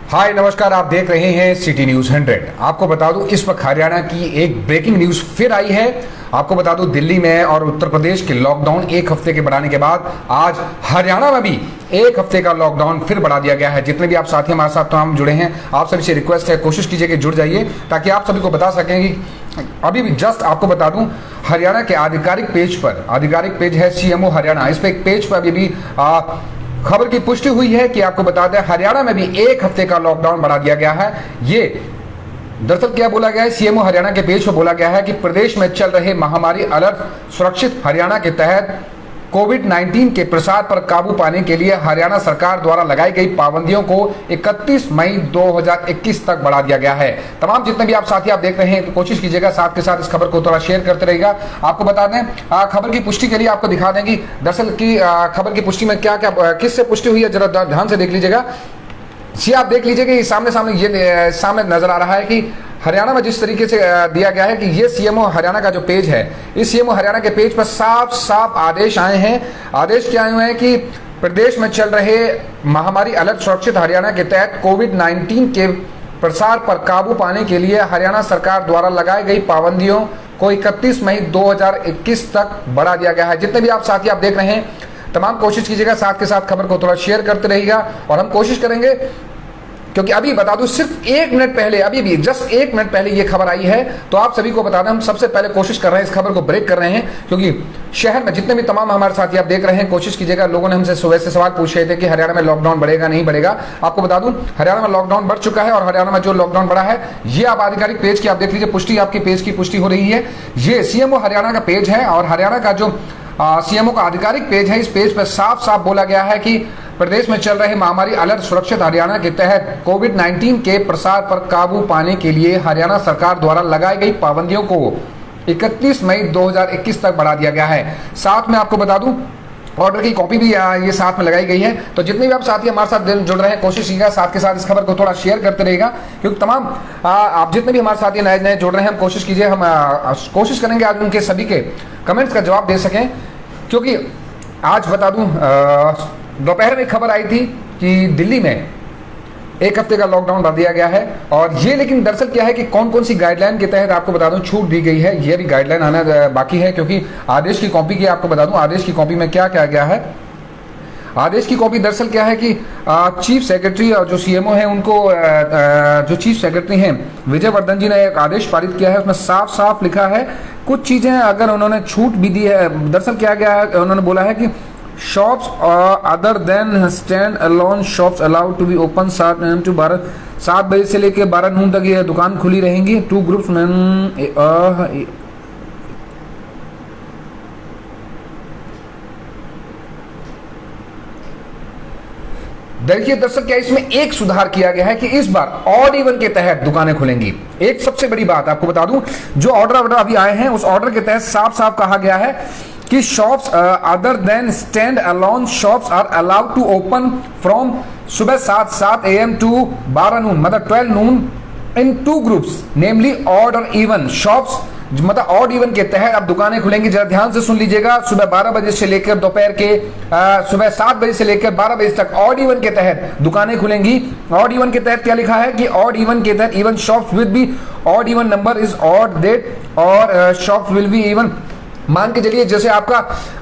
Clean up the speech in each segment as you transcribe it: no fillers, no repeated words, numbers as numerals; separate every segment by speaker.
Speaker 1: हाय नमस्कार, आप देख रहे हैं सिटी न्यूज 100। आपको बता दूं इस वक्त हरियाणा की एक ब्रेकिंग न्यूज फिर आई है। आपको बता दूं दिल्ली में और उत्तर प्रदेश के लॉकडाउन एक हफ्ते के बढ़ाने के बाद आज हरियाणा में भी एक हफ्ते का लॉकडाउन फिर बढ़ा दिया गया है। जितने भी आप साथी हमारे साथ हम जुड़े हैं, आप सभी से रिक्वेस्ट है, कोशिश कीजिए कि जुड़ जाइए ताकि आप सभी को बता सकें कि अभी भी जस्ट आपको बता दूं हरियाणा के आधिकारिक पेज है सीएमओ हरियाणा। इस पे एक पेज पर अभी भी खबर की पुष्टि हुई है कि आपको बता दें हरियाणा में भी एक हफ्ते का लॉकडाउन बढ़ा दिया गया है। ये दरअसल क्या बोला गया है, सीएमओ हरियाणा के पेज पर बोला गया है कि प्रदेश में चल रहे महामारी अलर्ट सुरक्षित हरियाणा के तहत कोविड-19 के प्रसार पर काबू पाने के लिए हरियाणा सरकार द्वारा लगाई गई पाबंदियों को 31 मई 2021 तक बढ़ा दिया गया है। तमाम जितने भी आप साथी आप देख रहे हैं तो कोशिश कीजिएगा साथ के साथ इस खबर को थोड़ा शेयर करते रहिएगा। आपको बता दें खबर की पुष्टि के लिए आपको दिखा देंगे दरअसल की खबर की पुष्टि में क्या क्या किससे पुष्टि हुई है, जरा ध्यान से देख लीजिएगा। जी आप देख लीजिए कि सामने नजर आ रहा है कि हरियाणा में जिस तरीके से दिया गया है कि ये सीएमओ हरियाणा का जो पेज है, इस सीएमओ हरियाणा के पेज पर साफ साफ आदेश आए हैं। आदेश क्या आए हुए हैं कि प्रदेश में चल रहे महामारी अलर्ट सुरक्षित हरियाणा के तहत कोविड-19 के प्रसार पर काबू पाने के लिए हरियाणा सरकार द्वारा लगाई गई पाबंदियों को 31 मई 2021 तक बढ़ा दिया गया है। जितने भी आप साथी आप देख रहे हैं तमाम कोशिश कीजिएगा साथ के साथ खबर को थोड़ा शेयर करते रहिएगा और हम कोशिश करेंगे, क्योंकि अभी बता दूं सिर्फ 1 मिनट पहले, अभी भी जस्ट 1 मिनट पहले ये खबर आई है, तो आप सभी को बता दें हम सबसे पहले कोशिश कर रहे हैं इस खबर को ब्रेक कर रहे हैं, क्योंकि शहर में जितने भी तमाम हमारे साथी आप देख रहे हैं कोशिश कीजिएगा। लोगों ने हमसे सुबह से सवाल पूछ रहे थे कि हरियाणा में लॉकडाउन बढ़ेगा नहीं बढ़ेगा। आपको बता दूं हरियाणा में लॉकडाउन बढ़ चुका है और हरियाणा में जो लॉकडाउन बढ़ा है ये आप आधिकारिक पेज की आप देख लीजिए, पुष्टि आपकी पेज की पुष्टि हो रही है। ये सीएमओ हरियाणा का पेज है और हरियाणा का जो सीएमओ का आधिकारिक पेज है, इस पेज पर साफ साफ बोला गया है कि प्रदेश में चल रहे महामारी अलर्ट सुरक्षित हरियाणा के तहत कोविड-19 के प्रसार पर काबू पाने के लिए हरियाणा सरकार द्वारा लगाई गई पाबंदियों को 31 मई 2021 तक बढ़ा दिया गया है। साथ में आपको बता दूं ऑर्डर की कॉपी भी ये साथ में लगाई गई है। तो जितने भी आप साथी हमारे साथ जुड़ रहे हैं कोशिश कीजिएगा साथ के साथ इस खबर को थोड़ा शेयर करते रहेगा, क्योंकि तमाम आप जितने भी हमारे साथी नए जुड़ रहे हैं हम कोशिश कीजिए, हम कोशिश करेंगे आज उनके सभी के कमेंट्स का जवाब दे सकें। क्योंकि आज बता दूं दोपहर में खबर आई थी कि दिल्ली में एक हफ्ते का लॉकडाउन बढ़ा दिया गया है और ये लेकिन दरअसल क्या है कि कौन कौन सी गाइडलाइन के तहत आपको बता दूं छूट दी गई है, ये भी गाइडलाइन आना बाकी है। क्योंकि आदेश की कॉपी की आपको बता दूं आदेश की कॉपी में क्या क्या गया है। आदेश की कॉपी दरअसल क्या है कि चीफ सेक्रेटरी और जो सीएमओ है उनको जो चीफ सेक्रेटरी हैं विजय वर्धन जी ने एक आदेश पारित किया है, उसमें साफ साफ लिखा है कुछ चीजें अगर उन्होंने छूट भी दी है। दरअसल क्या गया है, उन्होंने बोला है कि shops other than stand alone shops allowed to be open 7 AM to 7 बजे से लेकर 12 नून तक ये दुकान खुली रहेंगी। 2 ग्रुप्स देखिए दरअसल क्या इसमें एक सुधार किया गया है कि इस बार ऑड इवन के तहत दुकानें खुलेंगी। एक सबसे बड़ी बात आपको बता दूं जो ऑर्डर अभी आए हैं उस ऑर्डर के तहत साफ साफ कहा गया है कि shops other than stand alone shops are allowed to open from सुबह 7 AM to 12 नून, मतलब 12 noon in 2 groups namely odd और इवन शॉप्स, मतलब ऑड इवन के तहत अब दुकानें खुलेंगी। जरा ध्यान से सुन लीजिएगा, सुबह 12 बजे से लेकर दोपहर के सुबह 7 बजे से लेकर 12 बजे तक ऑड इवन के तहत दुकानें खुलेंगी। ऑड इवन के तहत क्या लिखा है कि ऑड इवन के तहत even shops with be odd even number is odd date और शॉप्स विल बी इवन। मान के चलिए जैसे आपका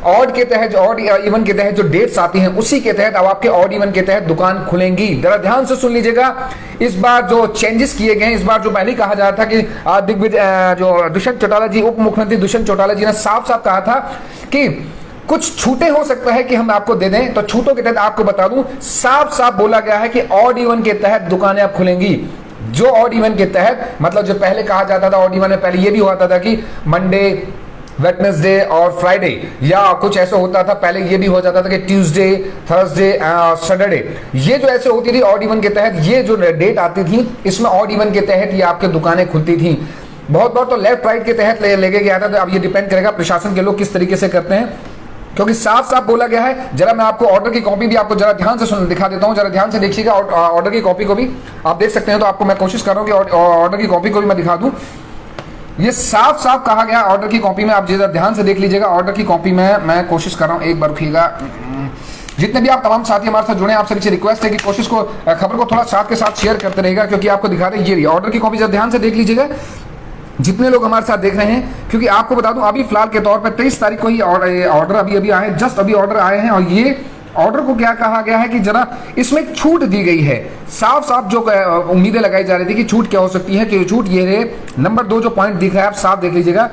Speaker 1: ऑड के तहत ऑड इवन के तहत जो डेट्स आती हैं उसी के तहत अब आपके ऑड इवन के तहत दुकान खुलेंगी। जरा ध्यान से सुन लीजिएगा, इस बार जो चेंजेस किए गए, इस बार जो पहले कहा जा रहा था कि दिग्विजय जो दुष्यंत चौटाला जी, उप मुख्यमंत्री दुष्यंत चौटाला जी ने साफ साफ कहा था कि कुछ छूटें हो सकता है कि हम आपको दे दें, तो छूटों के तहत आपको बता दूं साफ साफ बोला गया है कि ऑड इवन के तहत दुकानें अब खुलेंगी। जो ऑड इवन के तहत मतलब जो पहले कहा जाता था ऑड इवन में पहले ये भी होता था कि मंडे वेडनेसडे और फ्राइडे, या कुछ ऐसा होता था पहले ये भी हो जाता था कि ट्यूसडे थर्सडे सैटरडे, ये जो ऐसे होती थी ऑड इवन के तहत ये जो डेट आती थी इसमें ऑड इवन के तहत ये आपके दुकानें खुलती थी। बहुत बार तो लेफ्ट राइट के तहत लेके गया था, तो अब ये डिपेंड करेगा प्रशासन के लोग किस तरीके से करते हैं, क्योंकि साफ साफ बोला गया है। जरा मैं आपको ऑर्डर की कॉपी भी आपको जरा ध्यान से दिखा देता हूं, जरा ध्यान से देखिएगा। ऑर्डर की कॉपी को भी आप देख सकते हैं, तो आपको मैं कोशिश कर रहा हूं कि ऑर्डर की कॉपी को भी मैं दिखा दूं। ये साफ साफ कहा गया ऑर्डर की कॉपी में, आप जरा ध्यान से देख लीजिएगा। ऑर्डर की कॉपी में मैं कोशिश कर रहा हूं, एक बार रुकिएगा, जितने भी आप तमाम साथी हमारे साथ जुड़े हैं, आप सभी से रिक्वेस्ट है कि कोशिश को खबर को थोड़ा साथ के साथ शेयर करते रहेगा, क्योंकि आपको दिखा रहे हैं ये ऑर्डर की कॉपी जब ध्यान से देख लीजिएगा जितने लोग हमारे साथ देख रहे हैं, क्योंकि आपको बता दूं अभी फिलहाल के तौर पर 23 तारीख को ही ऑर्डर अभी आए, जस्ट अभी ऑर्डर आए हैं। और ये ऑर्डर को क्या कहा गया है कि जरा इसमें छूट दी गई है। साफ साफ जो उम्मीदें लगाई जा रही थी कि छूट क्या हो सकती है, कि छूट ये है। नंबर 2 जो पॉइंट दिख रहा है आप साफ देख लीजिएगा,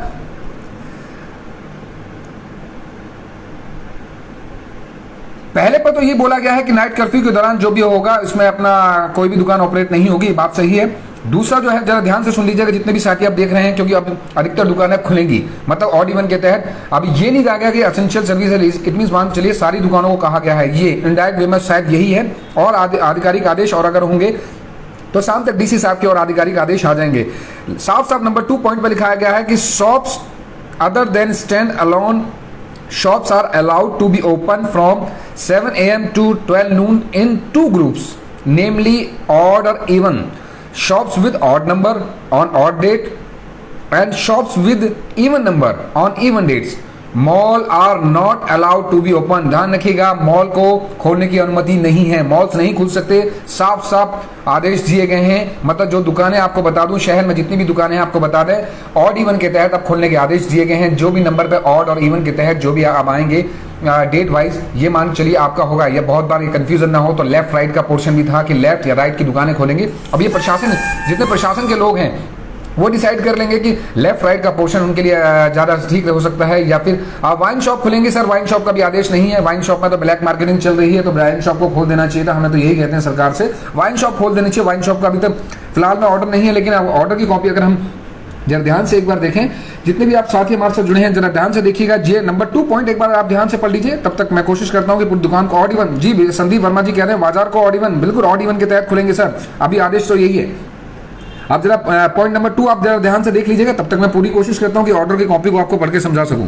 Speaker 1: पहले पर तो ये बोला गया है कि नाइट कर्फ्यू के दौरान जो भी होगा इसमें अपना कोई भी दुकान ऑपरेट नहीं होगी, बात सही है। दूसरा जो है जरा ध्यान से सुन लीजिएगा जितने भी साथी आप देख रहे हैं, क्योंकि अब अधिकतर दुकानें खुलेंगी, मतलब ऑड इवन के तहत। अब ये नहीं कहा गया कि एसेंशियल सर्विस, इट मींस मान चलिए सारी दुकानों को कहा गया है, ये इनडायरेक्ट वे में शायद यही है। और आधिकारिक आदेश और अगर होंगे तो शाम तक डीसी साहब के और आधिकारिक आदेश आ जाएंगे। साफ साफ नंबर 2 पॉइंट पर लिखाया गया है कि shops other than stand alone shops are allowed to be open from 7 a.m. to 12 noon in 2 groups, namely odd or even. Shops with odd number on odd date and shops with even number on even dates. Mall are not allowed to be open. ध्यान रखिएगा, mall को खोलने की अनुमति नहीं है, malls नहीं खुल सकते। साफ साफ आदेश दिए गए हैं, मतलब जो दुकानें आपको बता दूं शहर में जितनी भी दुकानें आपको बता दें, ऑड इवन के तहत अब खोलने के आदेश दिए गए हैं। जो भी नंबर पे ऑड और इवन के तहत जो भी आप आएंगे डेट वाइज, ये मान चलिए आपका होगा। ये बहुत बार ये कंफ्यूजन ना हो तो लेफ्ट राइट का पोर्शन भी था कि लेफ्ट या राइट की दुकानें खोलेंगे। अब ये प्रशासन, जितने प्रशासन के लोग हैं वो डिसाइड कर लेंगे कि लेफ्ट राइट का पोर्शन उनके लिए ज़्यादा ठीक हो सकता है, या फिर वाइन शॉप खुलेंगे। सर वाइन शॉप का भी आदेश नहीं है, वाइन शॉप में तो ब्लैक मार्केटिंग चल रही है, तो वाइन शॉप को खोल देना चाहिए था। हमें तो यही कहते हैं सरकार से, वाइन शॉप खोल देनी चाहिए। वाइन शॉप का अभी तक फिलहाल में ऑर्डर नहीं है, लेकिन ऑर्डर की कॉपी अगर हम जरा ध्यान से एक बार देखें, जितने भी आप साथी हमारे साथ जुड़े हैं जरा ध्यान से देखिएगा। जे नंबर 2 पॉइंट एक बार आप ध्यान से पढ़ लीजिए, तब तक मैं कोशिश करता हूं कि पूरी दुकान को ऑड इवन। जी संदीप वर्मा जी कह रहे हैं बाजार को ऑड इवन, बिल्कुल ऑड इवन के तहत खुलेंगे सर, अभी आदेश तो यही है। आप जरा पॉइंट नंबर 2 आप जरा ध्यान से देख लीजिएगा, तब तक मैं पूरी कोशिश करता हूं कि ऑर्डर की कॉपी को आपको पढ़ के समझा सकूं।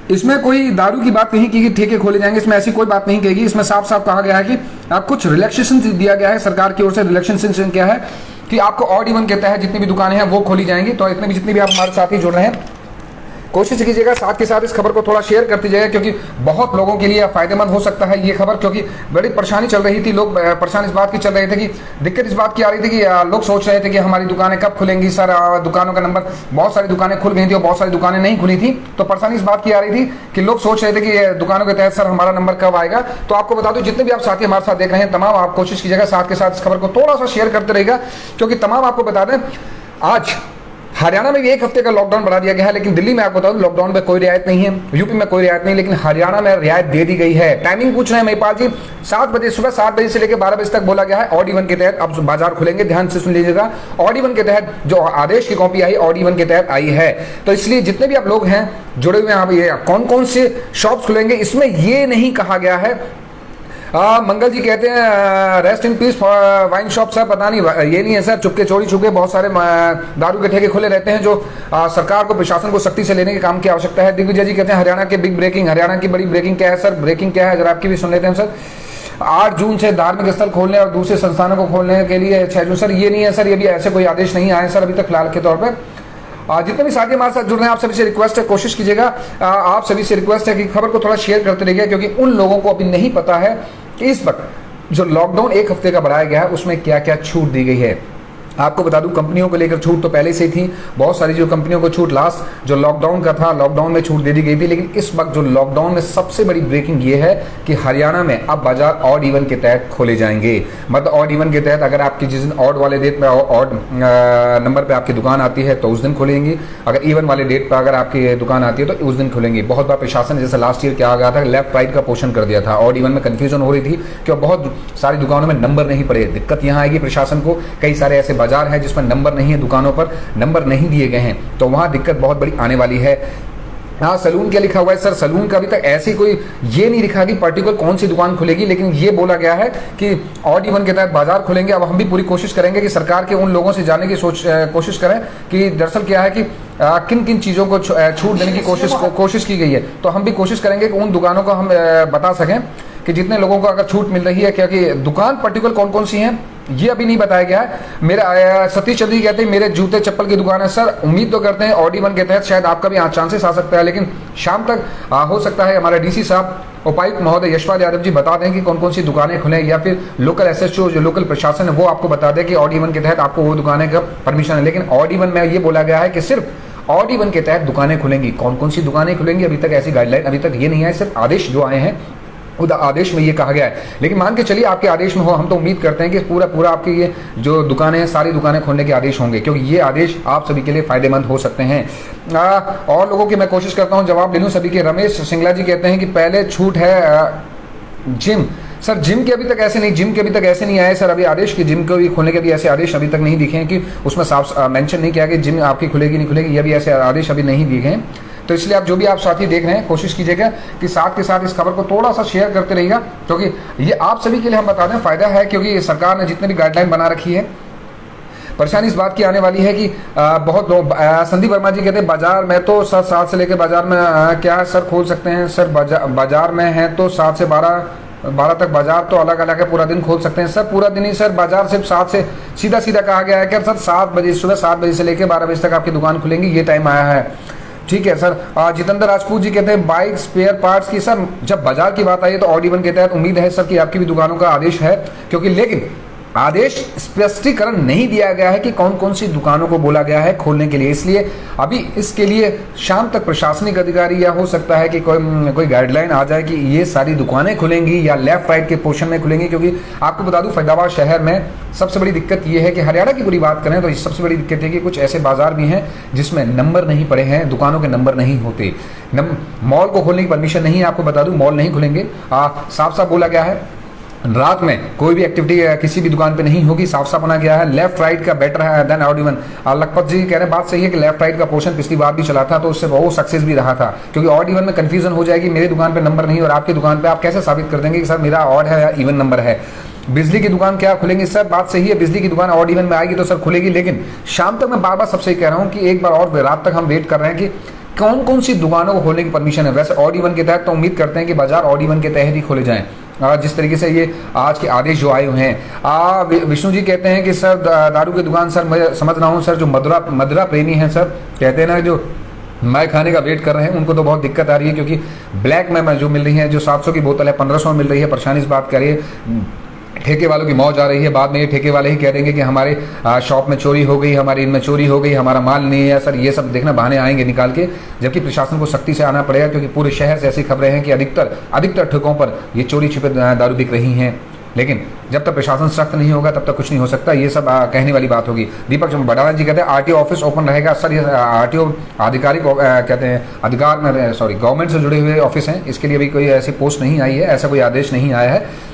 Speaker 1: इसमें कोई दारू की बात नहीं की कि ठेके खोले जाएंगे, इसमें ऐसी कोई बात नहीं कहेगी। इसमें साफ साफ कहा गया है कि कुछ रिलैक्सेशन दिया गया है सरकार की ओर से। रिलैक्सेशन क्या है कि आपको ऑड इवन के तहत जितनी भी दुकानें हैं वो खोली जाएंगी। तो इतने भी जितने भी आप हमारे साथ ही जुड़ रहे हैं, कोशिश कीजिएगा साथ के साथ इस खबर को थोड़ा शेयर करते जाइए, क्योंकि बहुत लोगों के लिए फायदेमंद हो सकता है ये खबर। क्योंकि बड़ी परेशानी चल रही थी, लोग परेशान इस बात की चल रहे थे कि दिक्कत इस बात की आ रही थी कि लोग सोच रहे थे कि हमारी दुकानें कब खुलेंगी। सर दुकानों का नंबर, बहुत सारी दुकानें खुल गई थी और बहुत सारी दुकानें नहीं खुली थी, तो परेशानी इस बात की आ रही थी कि लोग सोच रहे थे कि दुकानों के तहत सर हमारा नंबर कब आएगा। तो आपको बता दूं जितने भी आप साथी हमारे साथ देख रहे हैं तमाम, आप कोशिश कीजिएगा साथ के साथ इस खबर को थोड़ा सा शेयर करते रहेगा, क्योंकि तमाम आपको बता दें आज हरियाणा में भी 1 हफ्ते का लॉकडाउन बढ़ा दिया गया है, लेकिन दिल्ली में आपको बता दूं लॉकडाउन में कोई रियायत नहीं है, यूपी में कोई रियायत नहीं, लेकिन हरियाणा में रियायत दे दी गई है। टाइमिंग पूछ रहे हैं महिपाल जी, 7 बजे, सुबह 7 बजे से लेकर 12 बजे तक बोला गया है। ऑड इवन के तहत अब बाजार खुलेंगे, ध्यान से सुन लीजिएगा। ऑड इवन के तहत जो आदेश की कॉपी आई ऑड इवन के तहत आई है, तो इसलिए जितने भी आप लोग हैं जुड़े हुए हैं, ये कौन कौन से शॉप्स खुलेंगे इसमें ये नहीं कहा गया है। मंगल जी कहते हैं rest in peace wine shop. Sir पता नहीं, ये नहीं है सर, चुपके चोरी छुपके बहुत सारे दारू के ठेके खुले रहते हैं, जो सरकार को, प्रशासन को सख्ती से लेने के काम की आवश्यकता है। दिग्विजय जी कहते हैं हरियाणा के बिग ब्रेकिंग, हरियाणा की बड़ी ब्रेकिंग क्या है सर? ब्रेकिंग क्या है जरा आपकी भी सुन लेते हैं सर। 8 जून से धार्मिक स्थल खोलने और दूसरे संस्थानों को खोलने के लिए 6 जून। सर ये नहीं है सर, ये भी ऐसे कोई आदेश नहीं आए सर अभी तक फिलहाल के तौर पर। जितने भी साथी हमारे साथ जुड़ रहे हैं आप सभी से रिक्वेस्ट है, कोशिश कीजिएगा, आप सभी से रिक्वेस्ट है कि खबर को थोड़ा शेयर करते रहिए, क्योंकि उन लोगों को अभी नहीं पता है कि इस वक्त जो लॉकडाउन 1 हफ्ते का बढ़ाया गया है उसमें क्या क्या छूट दी गई है। आपको बता दूं कंपनियों को लेकर छूट तो पहले से ही थी, बहुत सारी जो कंपनियों को छूट लास्ट जो लॉकडाउन का था, लॉकडाउन में छूट दे दी गई थी। लेकिन इस वक्त जो लॉकडाउन में सबसे बड़ी ब्रेकिंग ये है कि हरियाणा में अब बाजार ऑड इवन के तहत खोले जाएंगे। मतलब ऑड इवन के तहत अगर आपकी जिस दिन ऑड वाले डेट पे ऑड नंबर पे आपकी दुकान आती है तो उस दिन खुलेंगी, अगर इवन वाले डेट पर अगर आपकी दुकान आती है तो उस दिन खुलेंगी। बहुत बार प्रशासन ने जैसे लास्ट ईयर क्या आ गया था, लेफ्ट राइट का पोर्शन कर दिया था, ऑड इवन में कंफ्यूजन हो रही थी क्योंकि बहुत सारी दुकानों में नंबर नहीं पड़े। दिक्कत यहाँ आएगी प्रशासन को, कई सारे ऐसे बाजार हैं जिसमें नंबर नहीं है, दुकानों पर नंबर नहीं दिए गए हैं, तो वहां दिक्कत बहुत बड़ी आने वाली है। हाँ, सलून क्या लिखा हुआ है सर? सलून का अभी तक ऐसी कोई ये नहीं लिखा कि पर्टिकुलर कौन सी दुकान खुलेगी, लेकिन ये बोला गया है कि ऑड इवन के तहत बाजार खुलेंगे। अब हम भी पूरी कोशिश करेंगे कि सरकार के उन लोगों से जानने की कोशिश करें कि दरअसल क्या है कि किन किन चीज़ों को छूट देने की कोशिश की गई है। तो हम भी कोशिश करेंगे कि उन दुकानों को हम बता सकें कि जितने लोगों को अगर छूट मिल रही है, क्योंकि दुकान पर्टिकुलर कौन कौन सी हैं ये अभी नहीं बताया गया है। मेरा सतीश चंद्र जी कहते हैं मेरे जूते चप्पल की दुकान है। सर उम्मीद तो करते हैं ऑड इवन के तहत शायद आपका भी चांसेस आ सकता है, लेकिन शाम तक हो सकता है हमारे डीसी साहब उपायुक्त महोदय यशपाल यादव जी बता दें कि कौन कौन सी दुकानें खुलें, या फिर लोकल एसएचओ जो लोकल प्रशासन है वो आपको बता दें कि ऑड इवन के तहत आपको वो दुकानें का परमिशन है। लेकिन ऑड इवन में ये बोला गया है कि सिर्फ ऑड इवन के तहत दुकानें खुलेंगी। कौन कौन सी दुकानें खुलेंगी अभी तक ऐसी गाइडलाइन अभी तक ये नहीं है, सिर्फ आदेश जो आए हैं उस आदेश में ये कहा गया है। लेकिन मान के चलिए आपके आदेश में हो, हम तो उम्मीद करते हैं कि पूरा आपकी ये जो दुकानें हैं सारी दुकानें खोलने के आदेश होंगे, क्योंकि ये आदेश आप सभी के लिए फायदेमंद हो सकते हैं। और लोगों की मैं कोशिश करता हूँ जवाब ले लूँ सभी के। रमेश सिंगला जी कहते हैं कि पहले छूट है जिम। सर जिम के अभी तक ऐसे नहीं आए सर, अभी आदेश की जिम को भी खोलने के भी ऐसे आदेश अभी तक नहीं दिखे हैं कि उसमें साफ मेंशन नहीं किया कि जिम आपकी खुलेगी नहीं खुलेगी, ये भी ऐसे आदेश अभी नहीं दिखे हैं। तो इसलिए आप जो भी आप साथी देख रहे हैं कोशिश कीजिएगा कि साथ के साथ इस खबर को थोड़ा सा शेयर करते रहिएगा, क्योंकि ये आप सभी के लिए हम बता दें फायदा है, क्योंकि सरकार ने जितने भी गाइडलाइन बना रखी है। परेशानी इस बात की आने वाली है कि बहुत लोग संदीप वर्मा जी कहते हैं बाजार में तो सर 7 से लेकर बाजार में क्या सर खोल सकते हैं? सर बाजार में है तो 7 से 12 तक बाजार तो अलग अलग है, पूरा दिन खोल सकते हैं। सर पूरा दिन ही सर, बाजार सिर्फ 7 से सीधा कहा गया है कि सर 7 बजे सुबह 7 बजे से लेकर 12 बजे तक आपकी दुकान खुलेंगी, ये टाइम आया है। ठीक है सर। जितेंद्र राजपूत जी कहते हैं बाइक स्पेयर पार्ट्स की। सर जब बाजार की बात आई है तो ऑड इवन के तहत उम्मीद है सर कि आपकी भी दुकानों का आदेश है, क्योंकि लेकिन आदेश स्पष्टीकरण नहीं दिया गया है कि कौन कौन सी दुकानों को बोला गया है खोलने के लिए। इसलिए अभी इसके लिए शाम तक प्रशासनिक अधिकारी या हो सकता है कि कोई गाइडलाइन आ जाए कि ये सारी दुकानें खुलेंगी या लेफ्ट राइट के पोर्शन में खुलेंगी। क्योंकि आपको बता दूं फरीदाबाद शहर में सबसे बड़ी दिक्कत ये है कि हरियाणा की पूरी बात करें तो सबसे बड़ी दिक्कत है कि कुछ ऐसे बाजार भी हैं जिसमें नंबर नहीं पड़े हैं, दुकानों के नंबर नहीं होते। मॉल को खोलने की परमिशन नहीं है, आपको बता दूं मॉल नहीं खुलेंगे। साफ साफ बोला गया है रात में कोई भी एक्टिविटी किसी भी दुकान पे नहीं होगी, साफ साफ बना गया है। लेफ्ट राइट का बेटर है देन ऑड इवन। लखपत जी कह रहे हैं बात सही है कि लेफ्ट राइट का पोर्शन पिछली बार भी चला था तो उससे वो सक्सेस भी रहा था, क्योंकि ऑड इवन में कंफ्यूजन हो जाएगी, मेरी दुकान पे नंबर नहीं और आपकी दुकान पे आप कैसे साबित कर देंगे कि सर मेरा ऑड है या इवन नंबर है। बिजली की दुकान क्या खुलेंगी? सर बात सही है, बिजली की दुकान ऑड इवन में आएगी तो सर खुलेगी, लेकिन शाम तक मैं बार बार सबसे कह रहा हूँ कि एक बार और रात तक हम वेट कर रहे हैं कि कौन कौन सी दुकानों को खोलने की परमिशन है। वैसे ऑड इवन के तहत तो उम्मीद करते हैं कि बाजार ऑड इवन के तहत ही खोले जाएं, जिस तरीके से ये आज के आदेश जो आए हुए हैं। विष्णु जी कहते हैं कि सर दारू की दुकान सर मैं समझ रहा हूँ सर, जो मदरा प्रेमी हैं सर कहते हैं ना जो मैं खाने का वेट कर रहे हैं उनको तो बहुत दिक्कत आ रही है, क्योंकि ब्लैक में जो मिल रही है जो 700 की बोतल है 1500 मिल रही है। परेशानी इस बात कर रही है ठेके वालों की मौज आ रही है। बाद में ये ठेके वाले ही कह देंगे कि हमारे शॉप में चोरी हो गई, हमारी इनमें चोरी हो गई, हमारा माल नहीं है। सर ये सब देखना बहाने आएंगे निकाल के, जबकि प्रशासन को सख्ती से आना पड़ेगा, क्योंकि पूरे शहर से ऐसी खबरें हैं कि अधिकतर ठेकों पर ये चोरी छिपे दारू बिक रही हैं। लेकिन जब तक प्रशासन सख्त नहीं होगा तब तक कुछ नहीं हो सकता, ये सब कहने वाली बात होगी। दीपक बड़ाला जी कहते हैं आरटीओ ऑफिस ओपन रहेगा। सर ये आरटीओ आधिकारिक कहते हैं अधिकार में गवर्नमेंट से जुड़े हुए ऑफिस हैं, इसके लिए अभी कोई ऐसी पोस्ट नहीं आई है, ऐसा कोई आदेश नहीं आया है।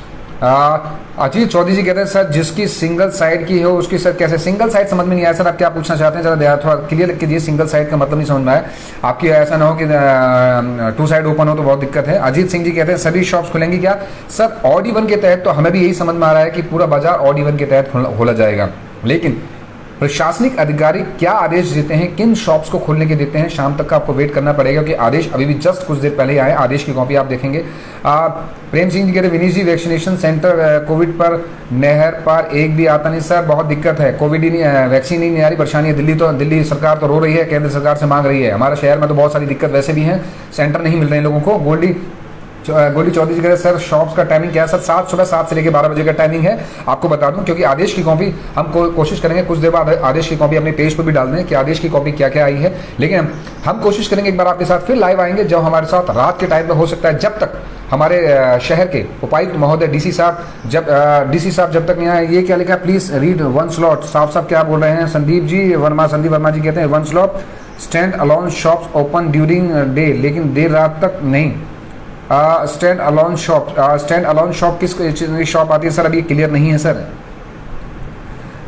Speaker 1: अजीत चौधरी जी कहते हैं सर जिसकी सिंगल साइड की हो उसकी सर कैसे? सिंगल साइड समझ में नहीं आया सर, आप क्या पूछना चाहते हैं जरा थोड़ा क्लियर कीजिए। सिंगल साइड का मतलब नहीं समझ में आया आपकी, ऐसा ना हो कि 2 साइड ओपन हो तो बहुत दिक्कत है। अजीत सिंह जी कहते हैं सभी शॉप्स खुलेंगी क्या? सर ऑड इवन के तहत तो हमें भी यही समझ में आ रहा है कि पूरा बाजार ऑड इवन के तहत खोला जाएगा, लेकिन प्रशासनिक अधिकारी क्या आदेश देते हैं, किन शॉप्स को खोलने के देते हैं, शाम तक का आपको वेट करना पड़ेगा, क्योंकि आदेश अभी भी जस्ट कुछ देर पहले ही आए। आदेश की कॉपी आप देखेंगे। प्रेम सिंह जी कहते हैं विनीश जी वैक्सीनेशन सेंटर कोविड पर नहर पर एक भी आता नहीं। सर बहुत दिक्कत है, कोविड ही नहीं, वैक्सीन ही नहीं आ रही, परेशानी है। दिल्ली सरकार तो रो रही है, केंद्र सरकार से मांग रही है। हमारे शहर में तो बहुत सारी दिक्कत वैसे भी है, सेंटर नहीं मिल रहे हैं लोगों को। गोल्डी चौधरी जी कह रहे सर शॉप्स का टाइमिंग क्या है? सर सुबह 7 से लेकर 12 बजे का टाइमिंग है। आपको बता दूं क्योंकि आदेश की कॉपी हम कोशिश करेंगे कुछ देर बाद आदेश की कॉपी अपने पेज पर भी डाल दें कि आदेश की कॉपी क्या क्या आई है, लेकिन हम कोशिश करेंगे एक बार आपके साथ फिर लाइव आएंगे जब हमारे साथ रात के टाइम में हो सकता है, जब तक हमारे शहर के उपायुक्त महोदय डीसी साहब जब तक नहीं आए। ये क्या लिखा है? Please read one slot. साफ साफ क्या बोल रहे हैं? संदीप वर्मा जी कहते हैं one slot stand alone shops open during day, लेकिन देर रात तक नहीं। स्टैंड अलोन शॉप किस शॉप आती है सर? अभी क्लियर नहीं है सर।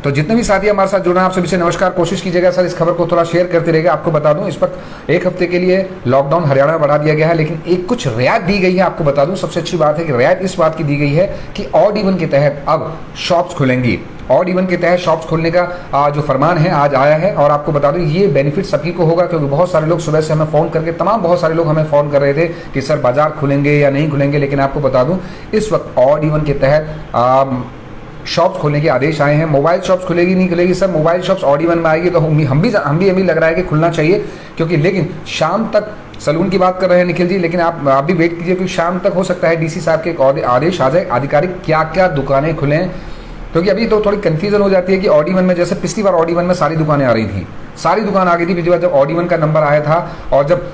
Speaker 1: तो जितने भी साथी हमारे साथ जुड़े हैं आप सभी से नमस्कार। कोशिश कीजिएगा सर इस खबर को थोड़ा शेयर करते रहेगा। आपको बता दूं इस वक्त एक हफ्ते के लिए लॉकडाउन हरियाणा में बढ़ा दिया गया है, लेकिन एक कुछ रियायत दी गई है। आपको बता दूं सबसे अच्छी बात है कि रियायत इस बात की दी गई है कि ऑड इवन के तहत अब शॉप्स खुलेंगी। ऑड इवन के तहत शॉप्स खोलने का जो फरमान है आज आया है। और आपको बता दूं ये बेनिफिट सभी को होगा, क्योंकि बहुत सारे लोग सुबह से हमें फ़ोन करके बहुत सारे लोग हमें फ़ोन कर रहे थे कि सर बाजार खुलेंगे या नहीं खुलेंगे। लेकिन आपको बता दूं इस वक्त ऑड इवन के तहत शॉप्स खोलने के आदेश आए हैं। मोबाइल शॉप्स खुलेगी नहीं खुलेगी sir, mobile shops odd even में आएगी तो हम भी लग रहा है कि खुलना चाहिए, क्योंकि लेकिन शाम तक सलून की बात कर रहे हैं निखिल जी, लेकिन आप भी वेट कीजिए क्योंकि शाम तक हो सकता है डीसी साहब के एक आदेश आ जाए आधिकारिक क्या क्या दुकानें खुलें। क्योंकि अभी तो थोड़ी कन्फ्यूजन हो जाती है कि ऑड इवन में, जैसे पिछली बार ऑड इवन में सारी दुकानें आ रही थी, सारी दुकान आ गई थी पिछली बार जब ऑड इवन का नंबर आया था, और जब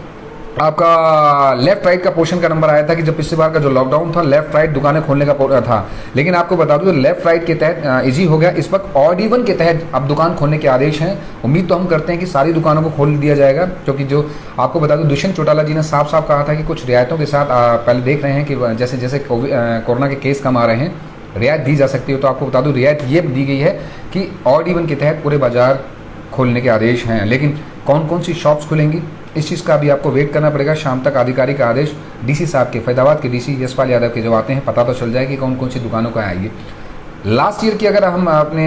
Speaker 1: आपका लेफ्ट राइट का पोर्शन का नंबर आया था कि जब पिछली बार का जो लॉकडाउन था लेफ्ट राइट दुकानें खोलने का था। लेकिन आपको बता दूं लेफ्ट राइट के तहत इजी हो गया। इस वक्त ऑड इवन के तहत अब दुकान खोलने के आदेश हैं। उम्मीद तो हम करते हैं कि सारी दुकानों को खोल दिया जाएगा, क्योंकि जो आपको बता दूं दुष्यंत चौटाला जी ने साफ साफ कहा था कि कुछ रियायतों के साथ पहले देख रहे हैं कि जैसे जैसे कोरोना के केस कम आ रहे हैं रियायत दी जा सकती है। तो आपको बता दूं रियायत ये दी गई है कि ऑड इवन के तहत पूरे बाजार खोलने के आदेश हैं। लेकिन कौन कौन सी शॉप्स खुलेंगी इस चीज़ का अभी आपको वेट करना पड़ेगा। शाम तक आधिकारिक आदेश डीसी साहब के, फैजाबाद के डीसी यशपाल यादव के जब आते हैं पता तो चल जाए कि कौन कौन सी दुकानों का आएगी। लास्ट ईयर की अगर हम अपने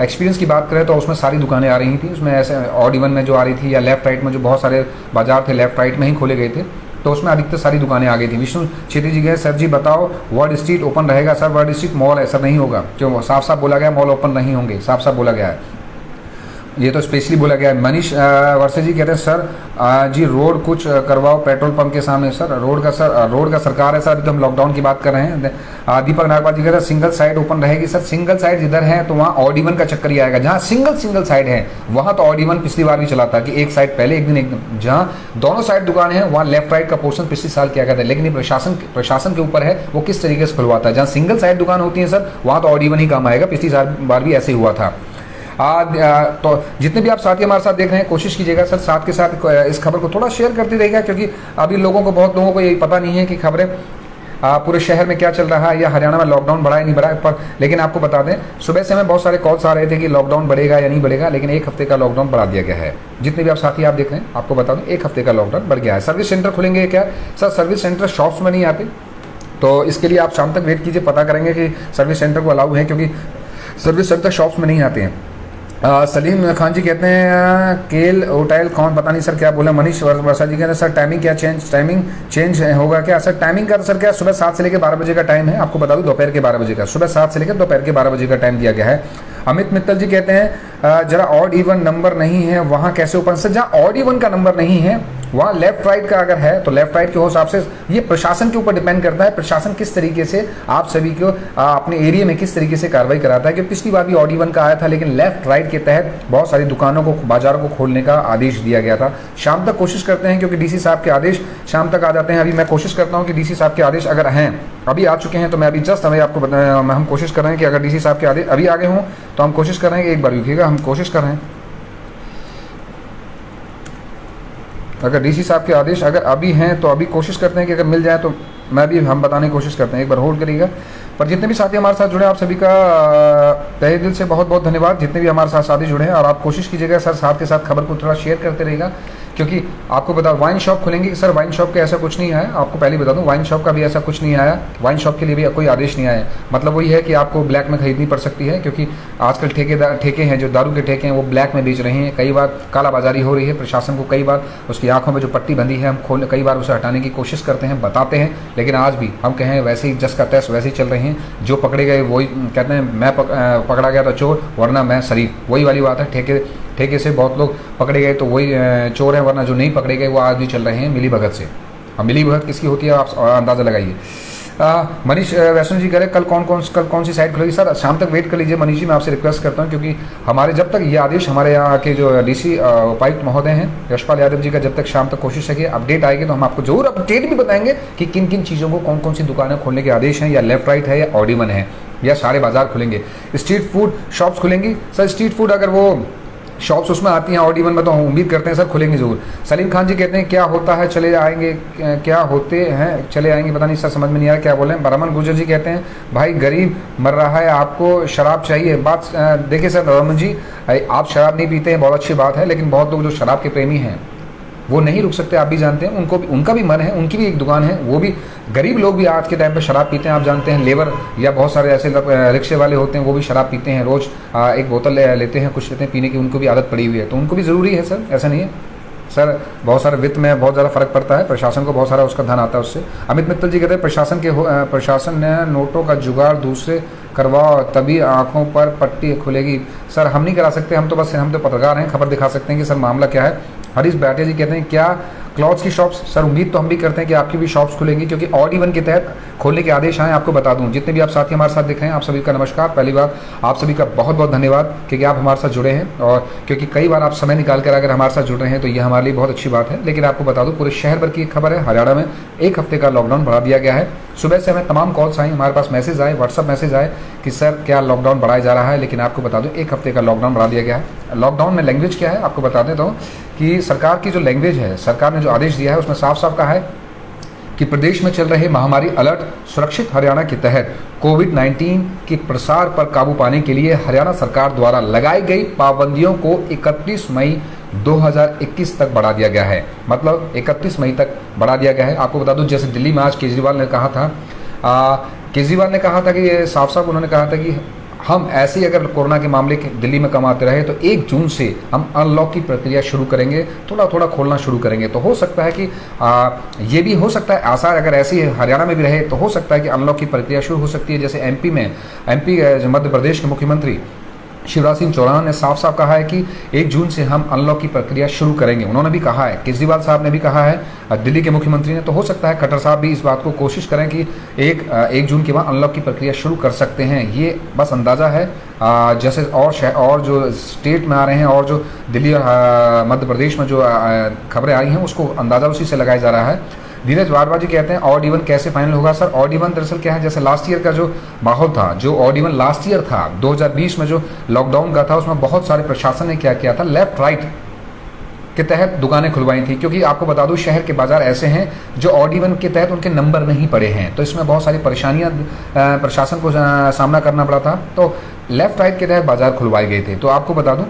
Speaker 1: एक्सपीरियंस की बात करें तो उसमें सारी दुकानें आ रही थी। उसमें ऐसे ऑड इवन में जो आ रही थी या लेफ्ट राइट में जो बहुत सारे बाजार थे लेफ्ट राइट में ही खोले गए थे, तो उसमें अधिकतर सारी दुकानें आ गई थी। विष्णु छेत्री जी गए, सर जी बताओ वर्ड स्ट्रीट ओपन रहेगा? सर वर्ड स्ट्रीट मॉल ऐसा नहीं होगा, क्यों? साफ साफ बोला गया मॉल ओपन नहीं होंगे, साफ साफ बोला गया है, ये तो स्पेशली बोला गया है। मनीष वर्षे जी कहते हैं सर जी रोड कुछ करवाओ पेट्रोल पंप के सामने। सर रोड का सरकार है सर, अभी तो हम लॉकडाउन की बात कर रहे हैं। दीपक नागपाल जी कहते हैं सिंगल साइड ओपन रहेगी। सर सिंगल साइड जिधर है तो वहाँ ऑड इवन का चक्कर ही आएगा। जहाँ सिंगल साइड है वहाँ तो ऑड इवन पिछली बार भी चला था कि एक साइड पहले एक दिन जहाँ दोनों साइड दुकान है वहाँ लेफ्ट राइट का पोर्शन पिछले साल किया गया था। लेकिन ये प्रशासन के ऊपर है वो किस तरीके से खुलवाता है। जहाँ सिंगल साइड दुकान होती है सर वहाँ तो ऑड इवन ही काम आएगा। पिछली बार भी ऐसे हुआ था। तो जितने भी आप साथी हमारे साथ देख रहे हैं कोशिश कीजिएगा सर साथ के साथ इस खबर को थोड़ा शेयर करते रहिएगा, क्योंकि अभी बहुत लोगों को ये पता नहीं है कि खबरें पूरे शहर में क्या चल रहा है या हरियाणा में लॉकडाउन बढ़ा या नहीं बढ़ा। पर लेकिन आपको बता दें सुबह से हमें बहुत सारे कॉल्स आ रहे थे कि लॉकडाउन बढ़ेगा या नहीं बढ़ेगा, लेकिन एक हफ्ते का लॉकडाउन बढ़ा दिया गया है। जितने भी आप साथी आप देख रहे हैं आपको बता दूं एक हफ्ते का लॉकडाउन बढ़ गया है। सर्विस सेंटर खुलेंगे क्या? सर सर्विस सेंटर शॉप्स में नहीं आते, तो इसके लिए आप शाम तक वेट कीजिए, पता करेंगे कि सर्विस सेंटर को अलाउ है, क्योंकि सर्विस सेंटर शॉप्स में नहीं आते हैं। सलीम खान जी कहते हैं केल होटल कौन पता नहीं सर क्या बोला। मनीष वर्षा जी कहते हैं सर टाइमिंग चेंज होगा क्या? सर टाइमिंग का सर क्या सुबह 7 से लेकर 12 बजे का टाइम है। आपको बता दूं दोपहर के 12 बजे का, सुबह 7 से लेकर दोपहर के 12 बजे का टाइम दिया गया है। अमित मित्तल जी कहते हैं जरा ऑड इवन नंबर नहीं है वहाँ कैसे ओपन? सर जहाँ ऑड इवन का नंबर नहीं है वहाँ लेफ्ट राइट का अगर है तो लेफ्ट राइट के हिसाब से ये प्रशासन के ऊपर डिपेंड करता है। प्रशासन किस तरीके से आप सभी को अपने एरिया में किस तरीके से कार्रवाई कराता है। कि पिछली बार भी ऑड इवन का आया था, लेकिन लेफ्ट राइट के तहत बहुत सारी दुकानों को बाजारों को खोलने का आदेश दिया गया था। शाम तक कोशिश करते हैं, क्योंकि डीसी साहब के आदेश शाम तक आ जाते हैं। अभी मैं कोशिश करता हूँ कि डीसी साहब के आदेश अगर हैं अभी आ चुके हैं तो मैं अभी जस्ट हमें आपको हम कोशिश कर रहे हैं कि अगर डीसी साहब के आदेश अभी आगे हों तो हम कोशिश कर रहे हैं कि एक बार रुकिएगा, हम कोशिश कर रहे हैं अगर डीसी साहब के आदेश अगर अभी हैं तो अभी कोशिश करते हैं कि अगर मिल जाए तो हम बताने की कोशिश करते हैं। एक बार होल्ड करिएगा। पर जितने भी साथी हमारे साथ जुड़े आप सभी का तहे दिल से बहुत बहुत धन्यवाद। जितने भी हमारे साथ साथी जुड़े हैं, और आप कोशिश कीजिएगा सर साथ के साथ खबर को थोड़ा शेयर करते रहेगा, क्योंकि आपको बता वाइन शॉप खुलेंगे। सर वाइन शॉप के ऐसा कुछ नहीं आया, आपको पहले बता दूं वाइन शॉप का भी ऐसा कुछ नहीं आया। वाइन शॉप के लिए भी कोई आदेश नहीं आया। मतलब वही है कि आपको ब्लैक में खरीदनी पड़ सकती है, क्योंकि आजकल ठेके हैं जो दारू के ठेके हैं वो ब्लैक में बेच रहे हैं। कई बार कालाबाजारी हो रही है। प्रशासन को कई बार उसकी आंखों में जो पट्टी बंधी है हम कई बार उसे हटाने की कोशिश करते हैं, बताते हैं, लेकिन आज भी हम कहें वैसे ही जस का तैस वैसे ही चल रहे हैं। जो पकड़े गए वही कहते हैं मैं पकड़ा गया तो चोर वरना मैं शरीफ, वही वाली बात है। ठेके से बहुत लोग पकड़े गए तो वही चोर हैं, वरना जो नहीं पकड़े गए वो आज भी चल रहे हैं मिली भगत से। अब मिली भगत किसकी होती है आप अंदाज़ा लगाइए। मनीष वैष्णव जी करें कल कौन सी साइट खुलेगी? सर शाम तक वेट कर लीजिए मनीष जी, मैं आपसे रिक्वेस्ट करता हूं, क्योंकि हमारे जब तक ये आदेश हमारे यहाँ के जो डीसी उपायुक्त महोदय हैं यशपाल यादव जी का जब तक शाम तक कोशिश है कि अपडेट आएगी तो हम आपको जरूर अपडेट भी बताएंगे कि किन किन चीज़ों को कौन सी दुकानें खोलने के आदेश हैं, या लेफ्ट राइट है या ऑड इवन है, या सारे बाजार खुलेंगे। स्ट्रीट फूड शॉप्स खुलेंगी। सर स्ट्रीट फूड अगर वो शॉप्स उसमें आती हैं, ऑड इवन में तो हम उम्मीद करते हैं सर खुलेंगे ज़रूर। सलीम खान जी कहते हैं क्या होता है चले आएंगे, क्या होते हैं चले आएंगे, पता नहीं सर समझ में नहीं आ रहा क्या बोले। बरमन गुर्जर जी कहते हैं भाई गरीब मर रहा है, आपको शराब चाहिए। बात देखिए सर बरमन जी, आप शराब नहीं पीते हैं बहुत अच्छी बात है, लेकिन बहुत लोग जो शराब के प्रेमी हैं वो नहीं रुक सकते, आप भी जानते हैं। उनको भी, उनका भी मन है, उनकी भी एक दुकान है, वो भी गरीब लोग भी आज के टाइम पे शराब पीते हैं। आप जानते हैं लेबर या बहुत सारे ऐसे रिक्शे वाले होते हैं वो भी शराब पीते हैं, रोज़ एक बोतल लेते हैं, कुछ लेते हैं पीने की, उनको भी आदत पड़ी हुई है, तो उनको भी ज़रूरी है सर, ऐसा नहीं है सर। बहुत सारे वित्त में बहुत ज़्यादा फर्क पड़ता है, प्रशासन को बहुत सारा उसका धन आता है उससे। अमित मित्तल जी कहते हैं प्रशासन ने नोटों का जुगाड़ दूसरे करवाओ तभी आंखों पर पट्टी खुलेगी। सर हम नहीं करा सकते, हम तो पत्रकार हैं, खबर दिखा सकते हैं कि सर मामला क्या है। हरीश भाटिया जी कहते हैं क्या क्लॉथ्स की शॉप्स, सर उम्मीद तो हम भी करते हैं कि आपकी भी शॉप्स खुलेंगी, क्योंकि ऑड इवन के तहत खोलने के आदेश आए। आपको बता दूं जितने भी आप साथी हमारे साथ दिख रहे हैं, आप सभी का नमस्कार। पहली बार आप सभी का बहुत बहुत धन्यवाद क्योंकि आप हमारे साथ जुड़े हैं, और क्योंकि कई बार आप समय निकाल कर अगर हमारे साथ जुड़ रहे हैं तो ये हमारे लिए बहुत अच्छी बात है। लेकिन आपको बता दूं पूरे शहर भर की एक खबर है, हरियाणा में 1 हफ्ते का लॉकडाउन बढ़ा दिया गया है। सुबह से हमें तमाम कॉल्स आई, हमारे पास मैसेज आए, व्हाट्सअप मैसेज आए कि सर क्या लॉकडाउन बढ़ाया जा रहा है, लेकिन आपको बता दूं 1 हफ्ते का लॉकडाउन बढ़ा दिया गया है। लॉकडाउन में लैंग्वेज क्या है आपको बता देता हूँ कि सरकार की जो लैंग्वेज है, सरकार ने जो आदेश दिया है उसमें साफ साफ कहा है कि प्रदेश में चल रहे महामारी अलर्ट सुरक्षित हरियाणा के तहत कोविड-19 के प्रसार पर काबू पाने के लिए हरियाणा सरकार द्वारा लगाई गई पाबंदियों को 31 मई 2021 तक बढ़ा दिया गया है। मतलब 31 मई तक बढ़ा दिया गया है। आपको बता दूं जैसे दिल्ली में आज केजरीवाल ने कहा था कि साफ साफ उन्होंने कहा था कि हम ऐसे ही अगर कोरोना के मामले दिल्ली में कम आते रहे तो 1 जून से हम अनलॉक की प्रक्रिया शुरू करेंगे, थोड़ा थोड़ा खोलना शुरू करेंगे। तो हो सकता है कि ये भी हो सकता है आसार अगर ऐसी हरियाणा में भी रहे तो हो सकता है कि अनलॉक की प्रक्रिया शुरू हो सकती है। जैसे एमपी मध्य प्रदेश के मुख्यमंत्री शिवराज सिंह चौहान ने साफ साफ कहा है कि 1 जून से हम अनलॉक की प्रक्रिया शुरू करेंगे। उन्होंने भी कहा है, केजरीवाल साहब ने भी कहा है, दिल्ली के मुख्यमंत्री ने, तो हो सकता है खट्टर साहब भी इस बात को कोशिश करें कि 1 जून के बाद अनलॉक की प्रक्रिया शुरू कर सकते हैं। ये बस अंदाज़ा है। जैसे और जो स्टेट में आ रहे हैं और जो दिल्ली और मध्य प्रदेश में जो खबरें आई हैं उसको अंदाज़ा उसी से लगाया जा रहा है। धीरज वारवा जी कहते हैं ऑड इवन कैसे फाइनल होगा। सर ऑड इवन दरअसल क्या है, जैसे लास्ट ईयर का जो माहौल था, जो ऑड इवन लास्ट ईयर था 2020 में जो लॉकडाउन का था, उसमें बहुत सारे प्रशासन ने क्या किया था, लेफ्ट राइट के तहत दुकानें खुलवाई थी। क्योंकि आपको बता दूं शहर के बाजार ऐसे हैं जो ऑड इवन के तहत उनके नंबर नहीं पड़े हैं, तो इसमें बहुत सारी परेशानियां प्रशासन को सामना करना पड़ा था। तो लेफ्ट राइट के तहत बाजार खुलवाए गए थे। तो आपको बता दूं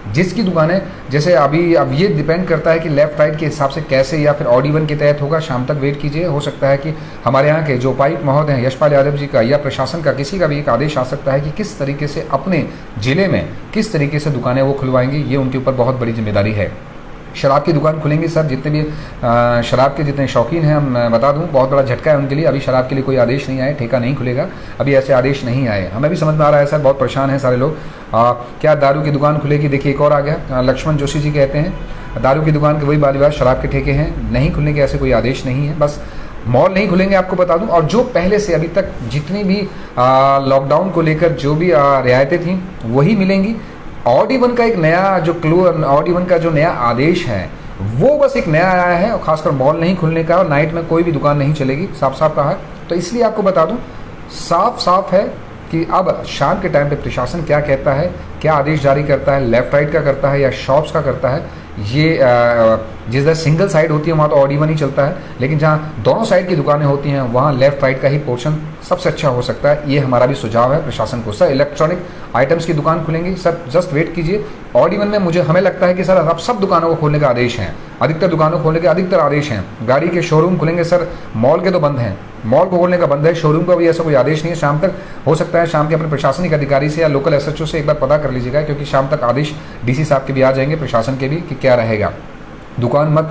Speaker 1: जिसकी दुकानें जैसे अब ये डिपेंड करता है कि लेफ्ट राइट के हिसाब से कैसे या फिर ऑड इवन के तहत होगा। शाम तक वेट कीजिए, हो सकता है कि हमारे यहाँ के जो उपायुक्त महोदय हैं यशपाल यादव जी का या प्रशासन का किसी का भी एक आदेश आ सकता है कि किस तरीके से अपने ज़िले में किस तरीके से दुकानें वो खुलवाएंगे। ये उनके ऊपर बहुत बड़ी जिम्मेदारी है। शराब की दुकान खुलेंगी सर, जितने भी शराब के जितने शौकीन हैं, हम बता दूं बहुत बड़ा झटका है उनके लिए। अभी शराब के लिए कोई आदेश नहीं आए, ठेका नहीं खुलेगा, अभी ऐसे आदेश नहीं आए। हमें भी समझ में आ रहा है सर, बहुत परेशान हैं सारे लोग। क्या दारू की दुकान खुलेगी? देखिए एक और आ गया, लक्ष्मण जोशी जी कहते हैं दारू की दुकान के वही वाली बात, शराब के ठेके हैं, नहीं खुलने के ऐसे कोई आदेश नहीं है। बस मॉल नहीं खुलेंगे आपको बता दूं, और जो पहले से अभी तक जितनी भी लॉकडाउन को लेकर जो भी रियायतें थी वही मिलेंगी। ऑड इवन का एक नया जो ऑड इवन का जो नया आदेश है वो बस एक नया आया है, और खासकर मॉल नहीं खुलने का, और नाइट में कोई भी दुकान नहीं चलेगी, साफ साफ कहा है। तो इसलिए आपको बता दूं साफ साफ है कि अब शाम के टाइम पे प्रशासन क्या कहता है, क्या आदेश जारी करता है, लेफ्ट राइट का करता है या शॉप्स का करता है। ये जिस तरह सिंगल साइड होती है वहाँ तो ऑड इवन ही चलता है, लेकिन जहाँ दोनों साइड की दुकानें होती हैं वहाँ लेफ्ट राइट का ही पोर्शन सबसे अच्छा हो सकता है। ये हमारा भी सुझाव है प्रशासन को। सर इलेक्ट्रॉनिक आइटम्स की दुकान खुलेंगी सर, जस्ट वेट कीजिए। ऑड इवन में हमें लगता है कि सर अब सब दुकानों को खोलने का आदेश है, अधिकतर दुकानों को खोलने के अधिकतर आदेश हैं। गाड़ी के शोरूम खुलेंगे सर, मॉल के तो बंद हैं, मॉल को खोलने का बंद है, शोरूम का भी ऐसा कोई आदेश नहीं है। शाम तक हो सकता है, शाम के अपने प्रशासनिक अधिकारी से या लोकल एसएचओ से एक बार पता कर लीजिएगा, क्योंकि शाम तक आदेश डीसी साहब के भी आ जाएंगे, प्रशासन के भी, कि क्या रहेगा। दुकान मत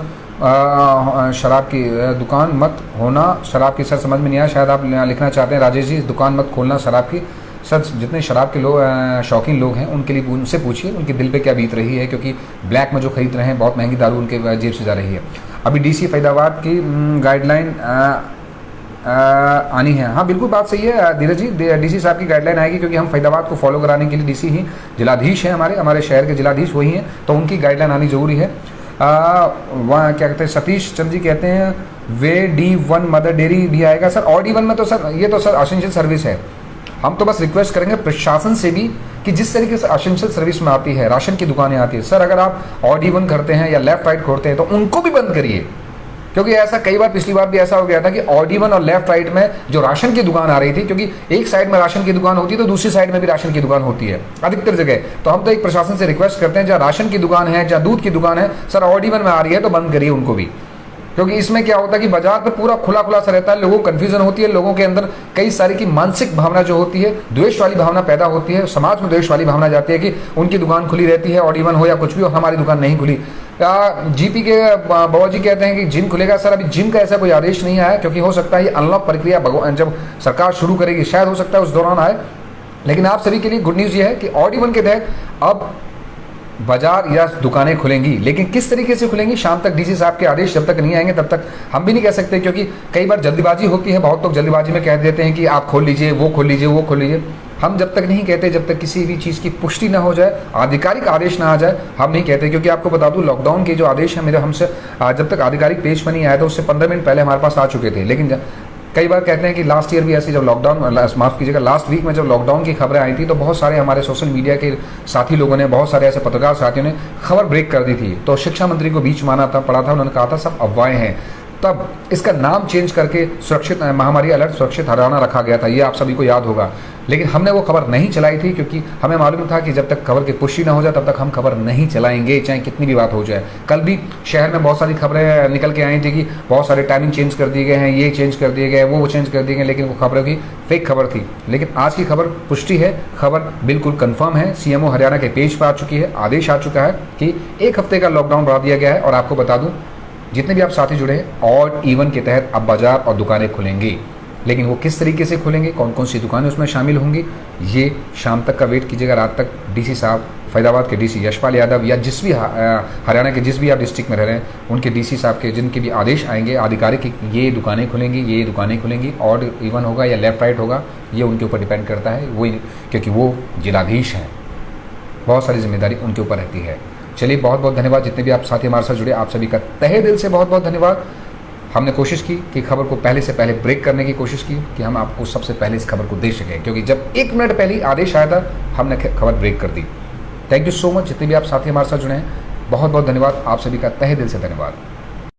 Speaker 1: शराब की दुकान मत होना शराब की, सर समझ में नहीं आया, शायद आप लिखना चाहते हैं राजेश जी, दुकान मत खोलना शराब की। सर जितने शराब के लोग शौकीन लोग हैं उनके लिए उनसे पूछिए उनके दिल पे क्या बीत रही है, क्योंकि ब्लैक में जो खरीद रहे हैं बहुत महंगी दारू उनके जेब से जा रही है। अभी डीसी फरीदाबाद की गाइडलाइन आनी है। हाँ बिल्कुल बात सही है धीरज जी, डीसी साहब की गाइडलाइन आएगी, क्योंकि हम फरीदाबाद को फॉलो कराने के लिए डीसी ही जिलाधीश हैं, हमारे शहर के जिलाधीश वही हैं, तो उनकी गाइडलाइन आनी जरूरी है। वहाँ क्या कहते हैं, सतीश चंद्र जी कहते हैं वे D1 मदर डेयरी भी आएगा। सर ऑड इवन में तो सर ये तो सर एसेंशियल सर्विस है, हम तो बस रिक्वेस्ट करेंगे प्रशासन से भी कि जिस तरीके से एसेंशियल सर्विस में आती है, राशन की दुकानें आती है, सर अगर आप ऑड इवन करते हैं या लेफ्ट राइट खोलते हैं तो उनको भी बंद करिए, क्योंकि ऐसा कई बार, पिछली बार भी ऐसा हो गया था कि ऑड इवन और लेफ्ट राइट में जो राशन की दुकान आ रही थी, क्योंकि एक साइड में राशन की दुकान होती है तो दूसरी साइड में भी राशन की दुकान होती है अधिकतर जगह। तो हम तो एक प्रशासन से रिक्वेस्ट करते हैं, जहाँ राशन की दुकान है, जहाँ दूध की दुकान है, सर ऑड इवन में आ रही है तो बंद करिए उनको भी, क्योंकि इसमें क्या होता है कि बाजार पर पूरा खुला खुला सा रहता है, लोगों को कन्फ्यूजन होती है, लोगों के अंदर कई सारी की मानसिक भावना जो होती है, द्वेष वाली भावना पैदा होती है, समाज में द्वेष वाली भावना जाती है कि उनकी दुकान खुली रहती है, ऑड इवन हो या कुछ भी हो, हमारी दुकान नहीं खुली। जीपी के बाबा जी कहते हैं कि जिम खुलेगा, सर अभी जिम का ऐसा कोई आदेश नहीं आया, क्योंकि हो सकता है ये अनलॉक प्रक्रिया जब सरकार शुरू करेगी शायद हो सकता है उस दौरान आए। लेकिन आप सभी के लिए गुड न्यूज़ ये है कि ऑड इवन के तहत अब बाजार या दुकानें खुलेंगी, लेकिन किस तरीके से खुलेंगी, शाम तक डीसी साहब के आदेश जब तक नहीं आएंगे तब तक हम भी नहीं कह सकते, क्योंकि कई बार जल्दीबाजी होती है, बहुत लोग जल्दीबाजी में कह देते हैं कि आप खोल लीजिए, वो खोल लीजिए, वो खोल लीजिए। हम जब तक नहीं कहते, जब तक किसी भी चीज़ की पुष्टि ना हो जाए, आधिकारिक आदेश ना आ जाए, हम नहीं कहते। क्योंकि आपको बता दूं, लॉकडाउन के जो आदेश है मेरे हमसे जब तक आधिकारिक पेश में नहीं आया था उससे 15 मिनट पहले हमारे पास आ चुके थे। लेकिन कई बार कहते हैं कि लास्ट ईयर भी ऐसी जब लॉकडाउन, माफ़ कीजिएगा, लास्ट वीक में जब लॉकडाउन की खबरें आई थी तो बहुत सारे हमारे सोशल मीडिया के साथी लोगों ने, बहुत सारे ऐसे पत्रकार साथियों ने खबर ब्रेक कर दी थी, तो शिक्षा मंत्री को बीच माना था, पड़ा था, उन्होंने कहा था सब अफवाहें हैं। तब इसका नाम चेंज करके सुरक्षित महामारी अलर्ट सुरक्षित हरियाणा रखा गया था, ये आप सभी को याद होगा। लेकिन हमने वो खबर नहीं चलाई थी, क्योंकि हमें मालूम था कि जब तक खबर की पुष्टि ना हो जाए तब तक हम खबर नहीं चलाएंगे, चाहे कितनी भी बात हो जाए। कल भी शहर में बहुत सारी खबरें निकल के आई थी कि बहुत सारे टाइमिंग चेंज कर दिए गए हैं, ये चेंज कर दिए गए, वो चेंज कर दिए गए, लेकिन वो खबरों की फेक खबर थी। लेकिन आज की खबर पुष्टि है, खबर बिल्कुल कन्फर्म है, सीएमओ हरियाणा के पेज पर आ चुकी है, आदेश आ चुका है कि 1 हफ्ते का लॉकडाउन बढ़ा दिया गया है। और आपको बता दूं, जितने भी आप साथी जुड़े हैं, ऑड इवन के तहत अब बाजार और दुकानें खुलेंगी, लेकिन वो किस तरीके से खुलेंगे, कौन कौन सी दुकानें उसमें शामिल होंगी, ये शाम तक का वेट कीजिएगा। रात तक डीसी साहब, फैजाबाद के डीसी यशपाल यादव या जिस भी हरियाणा के जिस भी आप डिस्ट्रिक्ट में रह रहे हैं, उनके डीसी साहब के जिनके भी आदेश आएंगे आधिकारिक कि ये दुकानें खुलेंगी, ये दुकानें खुलेंगी, ऑड इवन होगा या लेफ्ट राइट होगा, ये उनके ऊपर डिपेंड करता है, वो क्योंकि वो जिलाधीश हैं, बहुत सारी जिम्मेदारी उनके ऊपर रहती है। चलिए, बहुत बहुत धन्यवाद जितने भी आप साथी हमारे साथ जुड़े, आप सभी का तहे दिल से बहुत बहुत धन्यवाद। हमने कोशिश की कि खबर को पहले से पहले ब्रेक करने की कोशिश की कि हम आपको सबसे पहले इस खबर को दे सकें, क्योंकि जब 1 मिनट पहले आदेश आया था हमने खबर ब्रेक कर दी। थैंक यू सो मच जितने भी आप साथी हमारे साथ जुड़े हैं, बहुत बहुत धन्यवाद, आप सभी का तहे दिल से धन्यवाद।